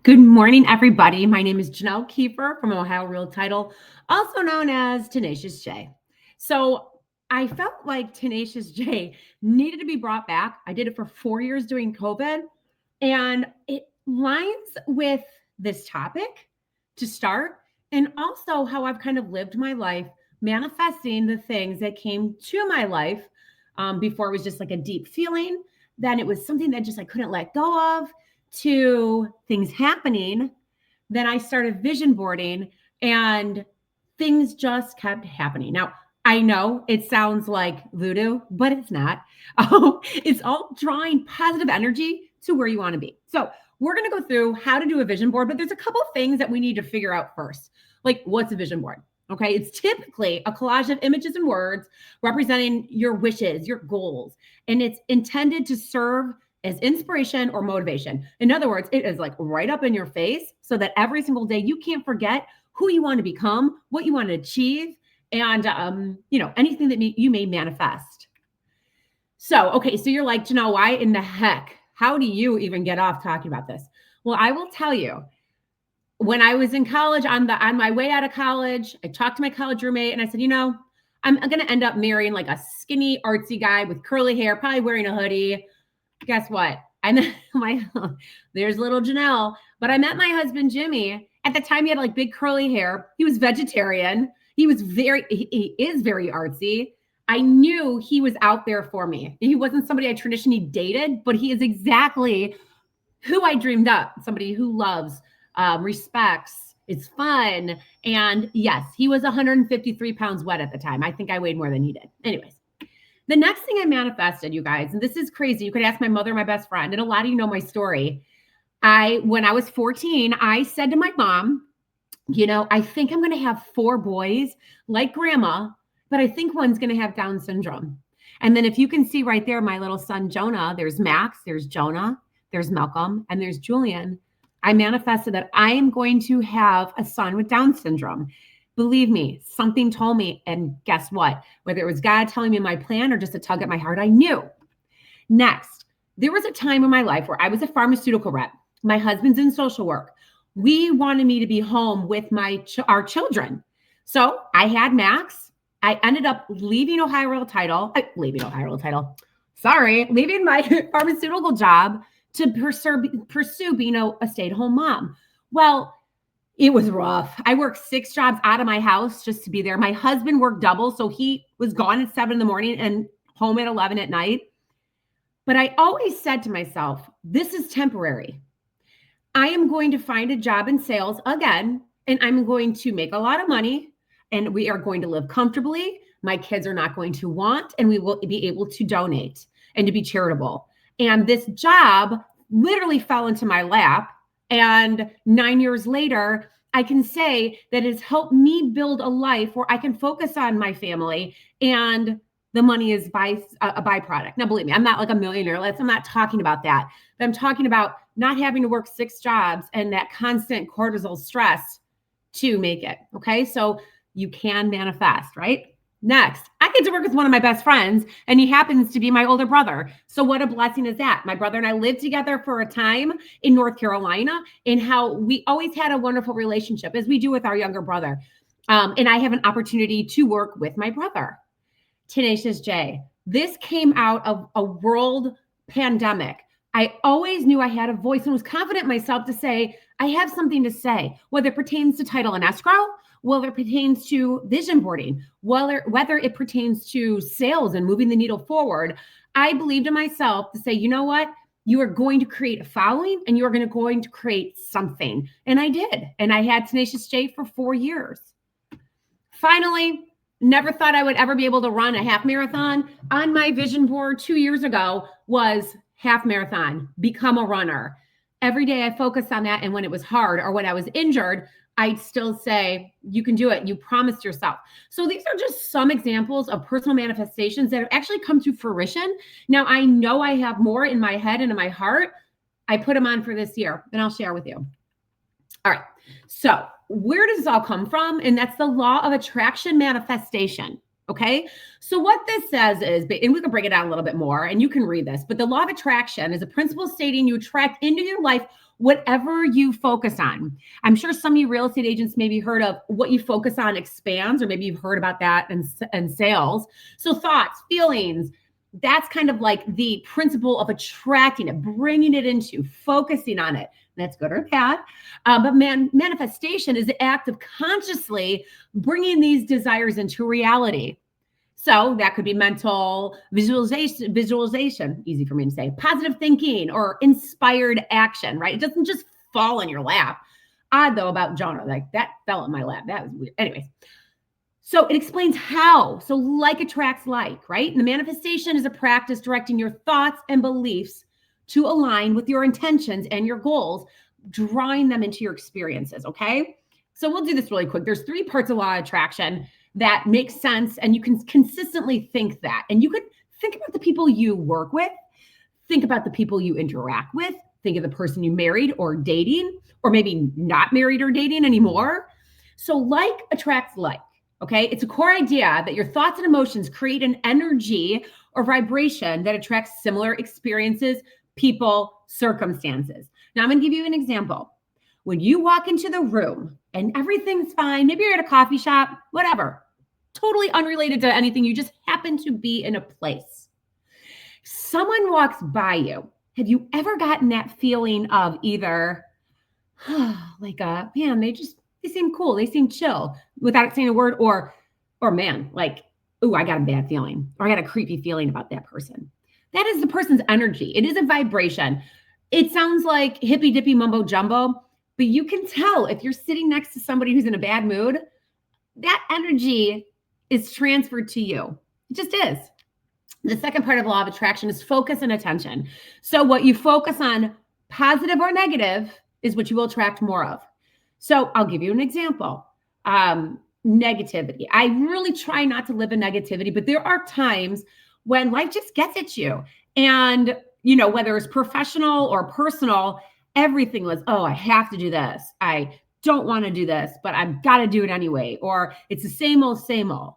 Good morning, everybody. My name is Janelle Kiefer from Ohio Real Title, also known as Tenacious J. So I felt like Tenacious J needed to be brought back. I did it for 4 years during COVID, and it lines with this topic to start, and also how I've kind of lived my life manifesting the things that came to my life. Before it was just like a deep feeling, then it was something that just I couldn't let go of to things happening. Then I started vision boarding and things just kept happening. Now, I know it sounds like voodoo, but it's not. It's all drawing positive energy to where you want to be. So, we're going to go through how to do a vision board, but there's a couple of things that we need to figure out first. Like, what's a vision board? Okay, it's typically a collage of images and words representing your wishes, your goals, and it's intended to serve as inspiration or motivation. In other words, it is like right up in your face so that every single day you can't forget who you want to become, what you want to achieve, and anything that you may manifest. So, okay, so you're like, Janelle, why in the heck? How do you even get off talking about this? Well, I will tell you. When I was in college, on my way out of college, I talked to my college roommate and I said, I'm going to end up marrying like a skinny, artsy guy with curly hair, probably wearing a hoodie. Guess what? I met there's little Janelle, but I met my husband, Jimmy. At the time, he had like big curly hair. He was vegetarian. He is very artsy. I knew he was out there for me. He wasn't somebody I traditionally dated, but he is exactly who I dreamed up. Somebody who loves, respects, is fun. And yes, he was 153 pounds wet at the time. I think I weighed more than he did. Anyways. The next thing I manifested, you guys, and this is crazy. You could ask my mother, my best friend, and a lot of you know my story. When I was 14, I said to my mom, I think I'm going to have 4 boys like grandma, but I think one's going to have Down syndrome. And then if you can see right there, my little son, Jonah, there's Max, there's Jonah, there's Malcolm, and there's Julian. I manifested that I am going to have a son with Down syndrome. Believe me, something told me, and guess what? Whether it was God telling me my plan or just a tug at my heart, I knew. Next, there was a time in my life where I was a pharmaceutical rep. My husband's in social work. We wanted me to be home with our children. So I had Max. I ended up leaving leaving my pharmaceutical job to pursue being a stay-at-home mom. Well, it was rough. I worked 6 jobs out of my house just to be there. My husband worked double, so he was gone at 7 a.m. and home at 11 at night. But I always said to myself, this is temporary. I am going to find a job in sales again, and I'm going to make a lot of money, and we are going to live comfortably. My kids are not going to want, and we will be able to donate and to be charitable. And this job literally fell into my lap. And 9 years later, I can say that it's helped me build a life where I can focus on my family, and the money is a byproduct. Now, believe me, I'm not like a millionaire. I'm not talking about that. But I'm talking about not having to work 6 jobs and that constant cortisol stress to make it. Okay. So you can manifest, right? Next, I get to work with one of my best friends, and he happens to be my older brother. So what a blessing is that? My brother and I lived together for a time in North Carolina, and how we always had a wonderful relationship, as we do with our younger brother. And I have an opportunity to work with my brother. Tenacious J. This came out of a world pandemic. I always knew I had a voice and was confident in myself to say, I have something to say, whether it pertains to title and escrow, whether it pertains to vision boarding, whether it pertains to sales and moving the needle forward. I believed in myself to say, you know what? You are going to create a following, and you are going to create something. And I did. And I had Tenacious J for 4 years. Finally, never thought I would ever be able to run a half marathon. On my vision board 2 years ago was half marathon, become a runner. Every day I focused on that. And when it was hard or when I was injured, I'd still say, you can do it. You promised yourself. So these are just some examples of personal manifestations that have actually come to fruition. Now, I know I have more in my head and in my heart. I put them on for this year, and I'll share with you. All right. So where does this all come from? And that's the law of attraction manifestation. Okay. So what this says is, and we can break it down a little bit more, and you can read this, but the law of attraction is a principle stating you attract into your life Whatever you focus on. I'm sure some of you real estate agents maybe heard of what you focus on expands, or maybe you've heard about that in sales. So thoughts, feelings, that's kind of like the principle of attracting it, bringing it into, focusing on it. That's good or bad. But manifestation is the act of consciously bringing these desires into reality. So that could be mental visualization, easy for me to say, positive thinking, or inspired action, right? It doesn't just fall in your lap. Odd though about Jonah, like that fell in my lap. That was weird. Anyways, so it explains how. So like attracts like, right? And the manifestation is a practice directing your thoughts and beliefs to align with your intentions and your goals, drawing them into your experiences, okay? So we'll do this really quick. There's 3 parts of law of attraction that make sense, and you can consistently think that. And you could think about the people you work with, think about the people you interact with, think of the person you married or dating, or maybe not married or dating anymore. So like attracts like, okay? It's a core idea that your thoughts and emotions create an energy or vibration that attracts similar experiences, people, circumstances. Now I'm gonna give you an example. When you walk into the room and everything's fine, maybe you're at a coffee shop, whatever, totally unrelated to anything, you just happen to be in a place. Someone walks by you. Have you ever gotten that feeling of either, like, man, they seem cool, they seem chill, without saying a word, or man, like, ooh, I got a bad feeling, or I got a creepy feeling about that person. That is the person's energy. It is a vibration. It sounds like hippy dippy mumbo jumbo, but you can tell if you're sitting next to somebody who's in a bad mood, that energy is transferred to you. It just is. The second part of law of attraction is focus and attention. So what you focus on, positive or negative, is what you will attract more of. So I'll give you an example. Negativity. I really try not to live in negativity, but there are times when life just gets at you. And, you know, whether it's professional or personal, everything was, oh, I have to do this. I don't want to do this, but I've got to do it anyway. Or it's the same old, same old.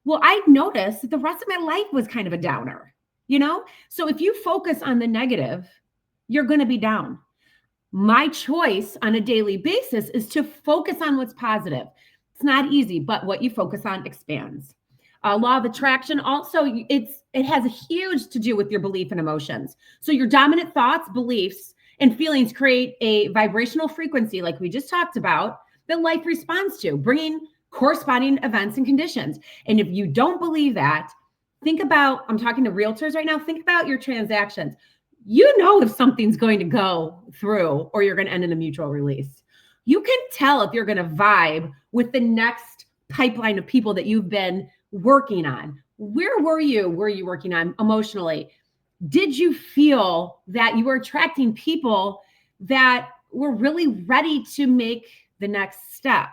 Well, I noticed that the rest of my life was kind of a downer, you know? So if you focus on the negative, you're going to be down. My choice on a daily basis is to focus on what's positive. It's not easy, but what you focus on expands. Law of attraction also, it has a huge to do with your belief and emotions. So your dominant thoughts, beliefs, and feelings create a vibrational frequency, like we just talked about, that life responds to, bringing corresponding events and conditions. And if you don't believe that, think about, I'm talking to realtors right now, think about your transactions. You know if something's going to go through or you're going to end in a mutual release. You can tell if you're going to vibe with the next pipeline of people that you've been working on. Where were you working on emotionally? Did you feel that you were attracting people that were really ready to make the next step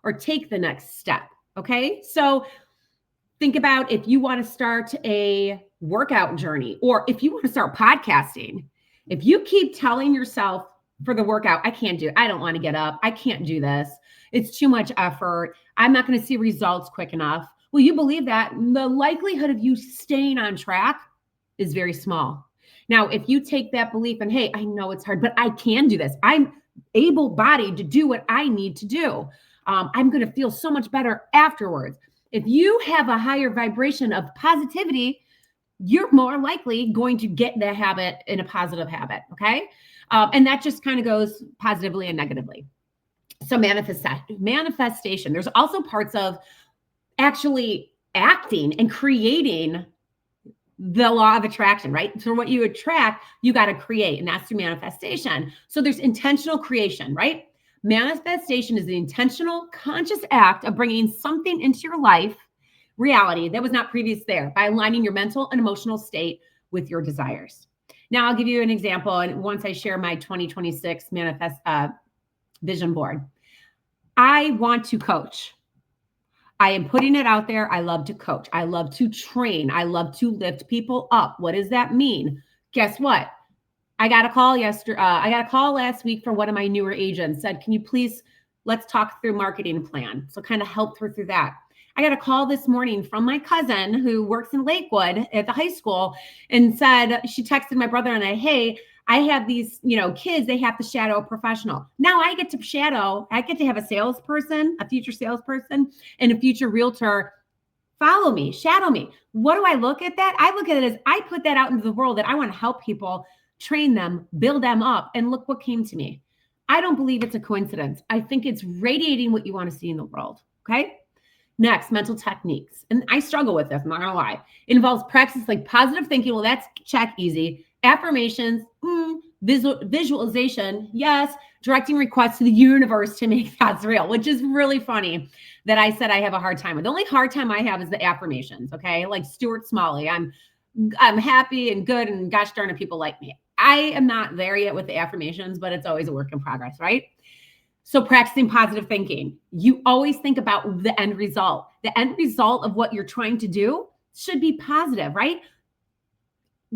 or take the next step? Okay. So think about if you want to start a workout journey, or if you want to start podcasting, if you keep telling yourself for the workout, I can't do it. I don't want to get up. I can't do this. It's too much effort. I'm not going to see results quick enough. Well, you believe that, the likelihood of you staying on track is very small. Now, if you take that belief and, hey, I know it's hard, but I can do this. I'm able-bodied to do what I need to do. I'm going to feel so much better afterwards. If you have a higher vibration of positivity, you're more likely going to get the habit in a positive habit. Okay. And that just kind of goes positively and negatively. So manifestation, there's also parts of actually acting and creating the law of attraction, right? So what you attract, you got to create, and that's through manifestation. So there's intentional creation, right? Manifestation is the intentional, conscious act of bringing something into your life, reality that was not previous there, by aligning your mental and emotional state with your desires. Now I'll give you an example. And once I share my 2026 manifest vision board, I want to coach. I am putting it out there. I love to coach. I love to train. I love to lift people up. What does that mean? Guess what? I got a call last week from one of my newer agents, said, can you please, let's talk through marketing plan. So kind of helped her through that. I got a call this morning from my cousin who works in Lakewood at the high school and said, she texted my brother and I, hey, I have these, kids, they have to shadow a professional. Now I get to have a salesperson, a future salesperson, and a future realtor follow me, shadow me. What do I look at that? I look at it as I put that out into the world that I want to help people, train them, build them up, and look what came to me. I don't believe it's a coincidence. I think it's radiating what you want to see in the world. Okay. Next, mental techniques. And I struggle with this, I'm not gonna lie. It involves practice like positive thinking. Well, that's check, easy. Affirmations, visualization, yes. Directing requests to the universe to make thoughts real, which is really funny that I said I have a hard time with. The only hard time I have is the affirmations, okay? Like Stuart Smalley, I'm happy and good, and gosh darn it, people like me. I am not there yet with the affirmations, but it's always a work in progress, right? So practicing positive thinking. You always think about the end result. The end result of what you're trying to do should be positive, right?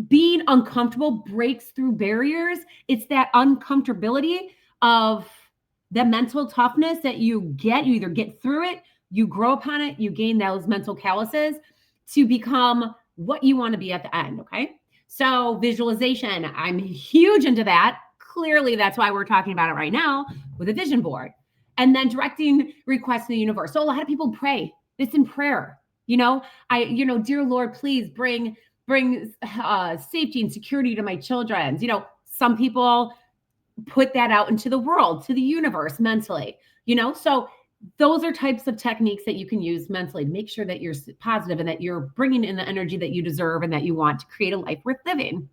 Being uncomfortable breaks through barriers. It's that uncomfortability of the mental toughness that you get. You either get through it, you grow upon it, you gain those mental calluses to become what you want to be at the end, okay? So visualization, I'm huge into that. Clearly, that's why we're talking about it right now with a vision board. And then directing requests to the universe. So a lot of people pray. It's in prayer. Dear Lord, please bring safety and security to my children. Some people put that out into the world, to the universe mentally, so those are types of techniques that you can use mentally to make sure that you're positive and that you're bringing in the energy that you deserve and that you want to create a life worth living.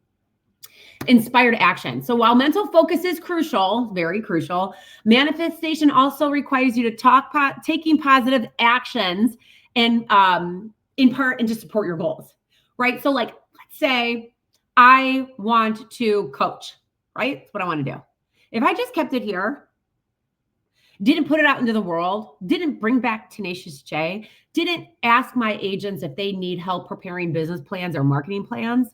Inspired action. So while mental focus is crucial, very crucial, manifestation also requires you to taking positive actions and in part and to support your goals, right? So like, let's say I want to coach, right? That's what I want to do. If I just kept it here, didn't put it out into the world, didn't bring back Tenacious J, didn't ask my agents if they need help preparing business plans or marketing plans,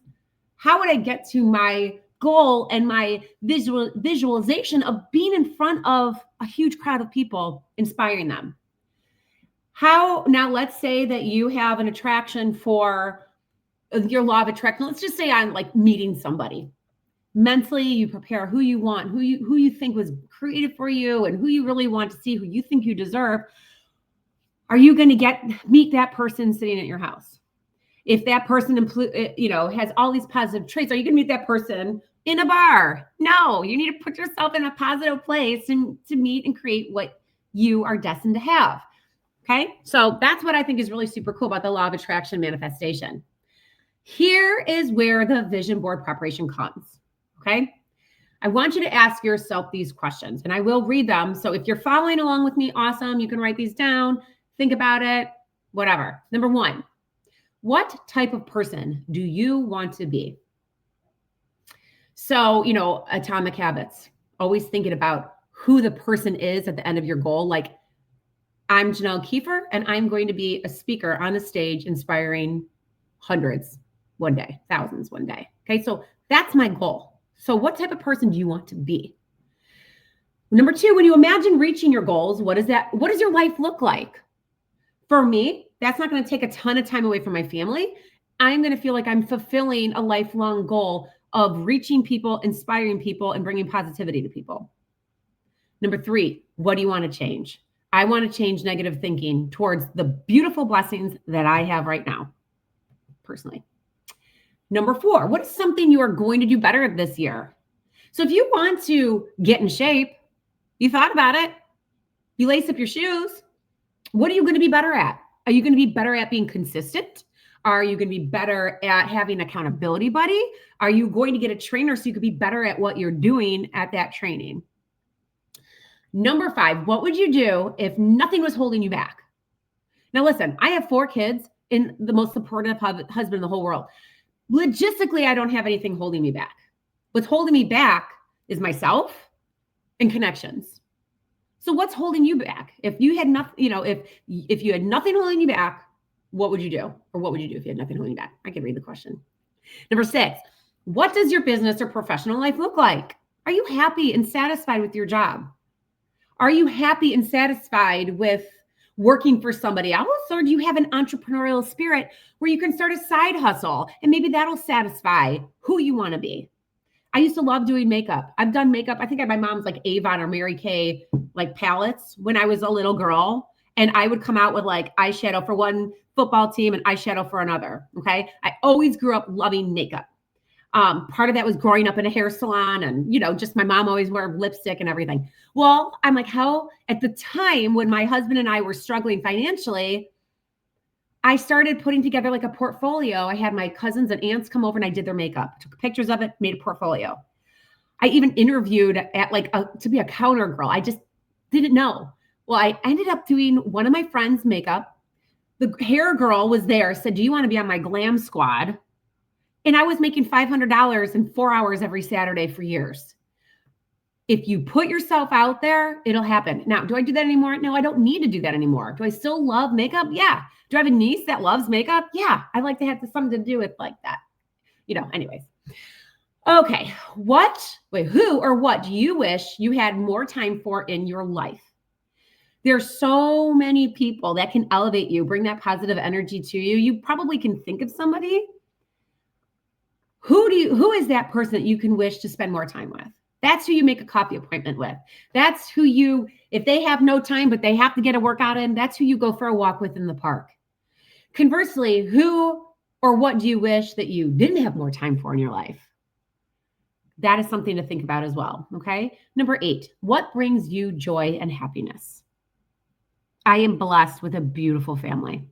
how would I get to my goal and my visualization of being in front of a huge crowd of people, inspiring them? Now let's say that you have an attraction for your law of attraction. Let's just say I'm like meeting somebody. Mentally, you prepare who you want, who you think was created for you, and who you really want to see, who you think you deserve. Are you going to meet that person sitting at your house? If that person, has all these positive traits, are you going to meet that person in a bar? No, you need to put yourself in a positive place to meet and create what you are destined to have. Okay. So that's what I think is really super cool about the law of attraction manifestation. Here is where the vision board preparation comes. Okay. I want you to ask yourself these questions and I will read them. So if you're following along with me, awesome. You can write these down, think about it, whatever. Number one, what type of person do you want to be? So, Atomic Habits, always thinking about who the person is at the end of your goal. Like, I'm Janelle Kiefer, and I'm going to be a speaker on the stage inspiring hundreds one day, thousands one day. Okay, so that's my goal. So what type of person do you want to be? Number two, when you imagine reaching your goals, what does your life look like? For me, that's not going to take a ton of time away from my family. I'm going to feel like I'm fulfilling a lifelong goal of reaching people, inspiring people, and bringing positivity to people. Number three, what do you want to change? I want to change negative thinking towards the beautiful blessings that I have right now, personally. Number four, what is something you are going to do better this year? So if you want to get in shape, you thought about it, you lace up your shoes, what are you going to be better at? Are you going to be better at being consistent? Are you going to be better at having an accountability buddy? Are you going to get a trainer so you could be better at what you're doing at that training? Number five, what would you do if nothing was holding you back? Now, listen, I have 4 kids and the most supportive husband in the whole world. Logistically, I don't have anything holding me back. What's holding me back is myself and connections. So what's holding you back? If you had nothing, if you had nothing holding you back, what would you do? Or what would you do if you had nothing holding you back? I can read the question. Number 6, what does your business or professional life look like? Are you happy and satisfied with your job? Are you happy and satisfied with working for somebody else? Or do you have an entrepreneurial spirit where you can start a side hustle and maybe that'll satisfy who you want to be? I used to love doing makeup. I've done makeup. I think I had my mom's like Avon or Mary Kay like palettes when I was a little girl. And I would come out with like eyeshadow for one football team and eyeshadow for another. Okay. I always grew up loving makeup. Part of that was growing up in a hair salon and, just my mom always wore lipstick and everything. Well, I'm like, how at the time when my husband and I were struggling financially, I started putting together like a portfolio. I had my cousins and aunts come over and I did their makeup, took pictures of it, made a portfolio. I even interviewed at to be a counter girl. I just didn't know. Well, I ended up doing one of my friends' makeup. The hair girl was there, said, do you want to be on my glam squad? And I was making $500 in 4 hours every Saturday for years. If you put yourself out there, it'll happen. Now, do I do that anymore? No, I don't need to do that anymore. Do I still love makeup? Yeah. Do I have a niece that loves makeup? Yeah. I like to have something to do with like that. Anyways. Okay. Who or what do you wish you had more time for in your life? There's so many people that can elevate you, bring that positive energy to you. You probably can think of somebody. Who is that person that you can wish to spend more time with? That's who you make a coffee appointment with. That's who if they have no time, but they have to get a workout in, that's who you go for a walk with in the park. Conversely, who or what do you wish that you didn't have more time for in your life? That is something to think about as well. Okay. Number 8, what brings you joy and happiness? I am blessed with a beautiful family.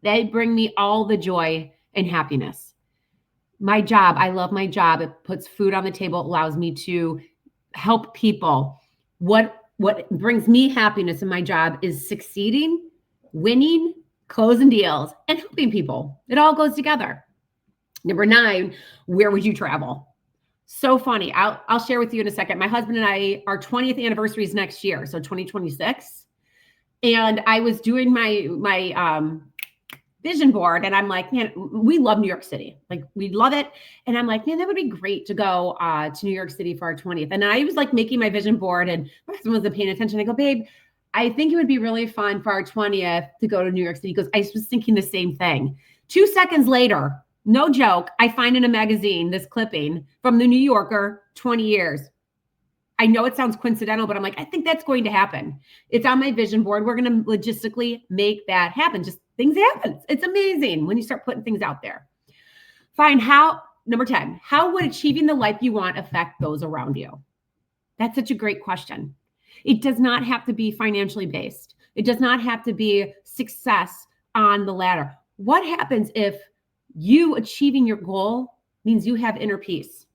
They bring me all the joy and happiness. My job, I love my job. It puts food on the table, allows me to help people. What brings me happiness in my job is succeeding, winning, closing deals, and helping people. It all goes together. Number 9, where would you travel? So funny. I'll share with you in a second. My husband and I, our 20th anniversary is next year, so 2026. And I was doing my vision board, and I'm like, man, we love New York City. Like, we love it. And I'm like, man, that would be great to go to New York City for our 20th. And I was like making my vision board, and my husband wasn't paying attention. I go, babe, I think it would be really fun for our 20th to go to New York City. He goes, I was thinking the same thing. 2 seconds later, no joke, I find in a magazine this clipping from the New Yorker, 20 years. I know it sounds coincidental, but I'm like, I think that's going to happen. It's on my vision board. We're going to logistically make that happen. Just things happen. It's amazing when you start putting things out there. Number 10, how would achieving the life you want affect those around you? That's such a great question. It does not have to be financially based. It does not have to be success on the ladder. What happens if you achieving your goal means you have inner peace?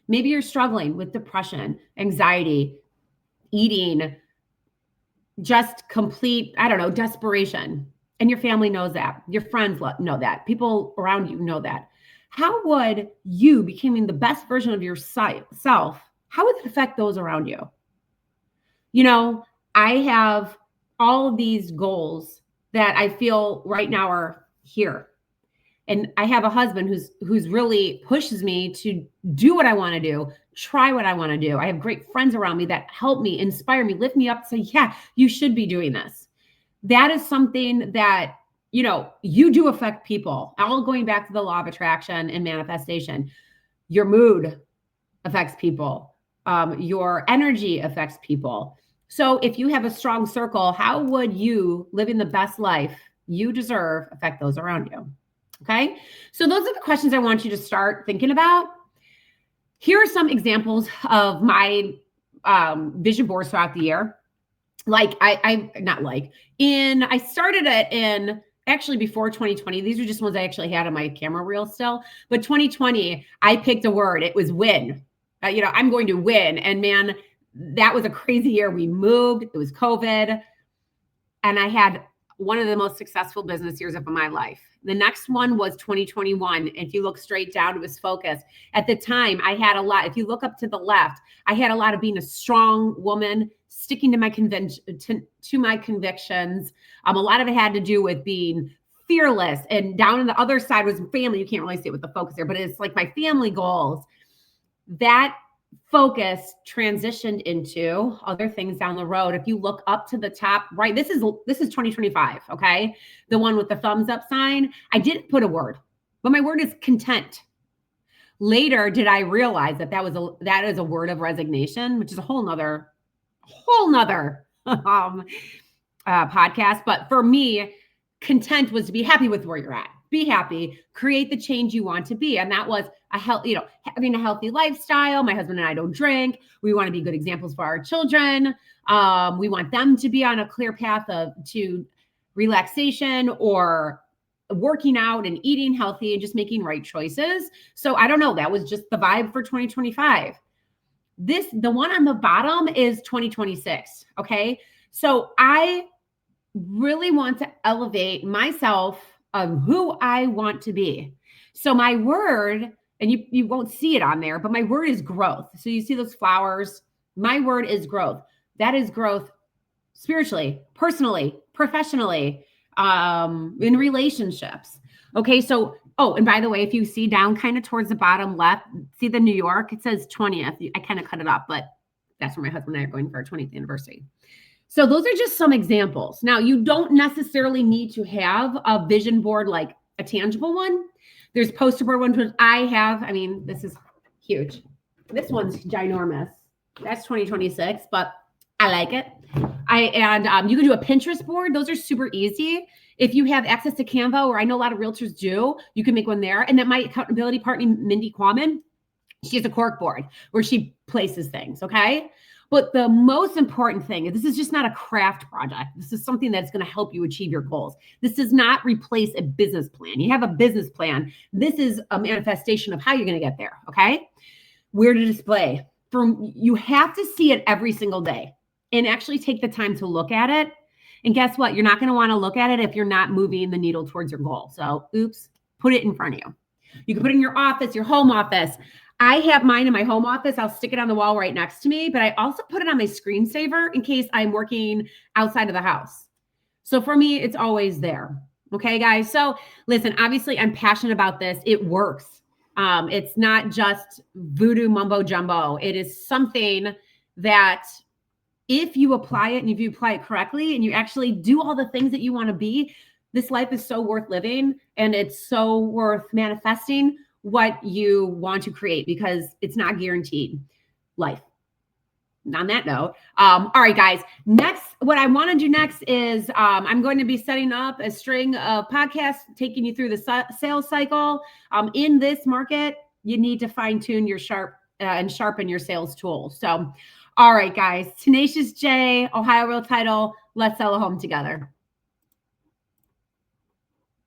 Maybe you're struggling with depression, anxiety, eating, just complete, desperation. And your family knows that. Your friends know that. People around you know that. How would you becoming the best version of yourself, how would it affect those around you? I have all of these goals that I feel right now are here. And I have a husband who's really pushes me to do what I want to do, try what I want to do. I have great friends around me that help me, inspire me, lift me up, say, yeah, you should be doing this. That is something that, you do affect people. All going back to the law of attraction and manifestation. Your mood affects people. Your energy affects people. So if you have a strong circle, how would you living the best life you deserve affect those around you? Okay. So those are the questions I want you to start thinking about. Here are some examples of my vision boards throughout the year. I started it in actually before 2020. These are just ones I actually had on my camera reel still. But 2020, I picked a word. It was win. I'm going to win. And man, that was a crazy year. We moved. It was COVID. And I had one of the most successful business years of my life. The next one was 2021. If you look straight down, it was focus. At the time, I had a lot. If you look up to the left, I had a lot of being a strong woman, sticking to my convictions. A lot of it had to do with being fearless. And down on the other side was family. You can't really see it with the focus there, but it's like my family goals. That focus transitioned into other things down the road. If you look up to the top right, this is 2025. Okay. The one with the thumbs up sign. I didn't put a word, but my word is content. Later did I realize that that is a word of resignation, which is a whole nother podcast. But for me, content was to be happy with where you're at. Be happy, create the change you want to be. And that was having a healthy lifestyle. My husband and I don't drink. We want to be good examples for our children. We want them to be on a clear path to relaxation or working out and eating healthy and just making right choices. So I don't know. That was just the vibe for 2025. The one on the bottom is 2026. Okay. So I really want to elevate myself of who I want to be. So my word, and you won't see it on there, but my word is growth. So you see those flowers. My word is growth. That is growth spiritually, personally, professionally, in relationships. Okay. So, and by the way, if you see down kind of towards the bottom left, see the New York, it says 20th. I kind of cut it up, but that's where my husband and I are going for our 20th anniversary. So those are just some examples. Now, you don't necessarily need to have a vision board, like a tangible one. There's poster board ones, which I have. I mean, this is huge. This one's ginormous. That's 2026, but I like it. You can do a Pinterest board. Those are super easy. If you have access to Canva, or I know a lot of realtors do, you can make one there. And then my accountability partner, Mindy Quammen, she has a cork board where she places things. Okay. But the most important thing, this is just not a craft project. This is something that's going to help you achieve your goals. This does not replace a business plan. You have a business plan. This is a manifestation of how you're going to get there. Okay. Where to display. You have to see it every single day and actually take the time to look at it. And guess what? You're not going to want to look at it if you're not moving the needle towards your goal. So put it in front of you. You can put it in your office, your home office. I have mine in my home office. I'll stick it on the wall right next to me, but I also put it on my screensaver in case I'm working outside of the house. So for me, it's always there. Okay, guys. So listen, obviously I'm passionate about this. It works. It's not just voodoo mumbo jumbo. It is something that if you apply it and if you apply it correctly and you actually do all the things that you want to be, this life is so worth living and it's so worth manifesting what you want to create, because it's not guaranteed life. On that note, all right, guys, what I want to do next is I'm going to be setting up a string of podcasts, taking you through the sales cycle. In this market, you need to fine tune your and sharpen your sales tools. So, all right, guys, Tenacious J, Ohio Real Title, let's sell a home together.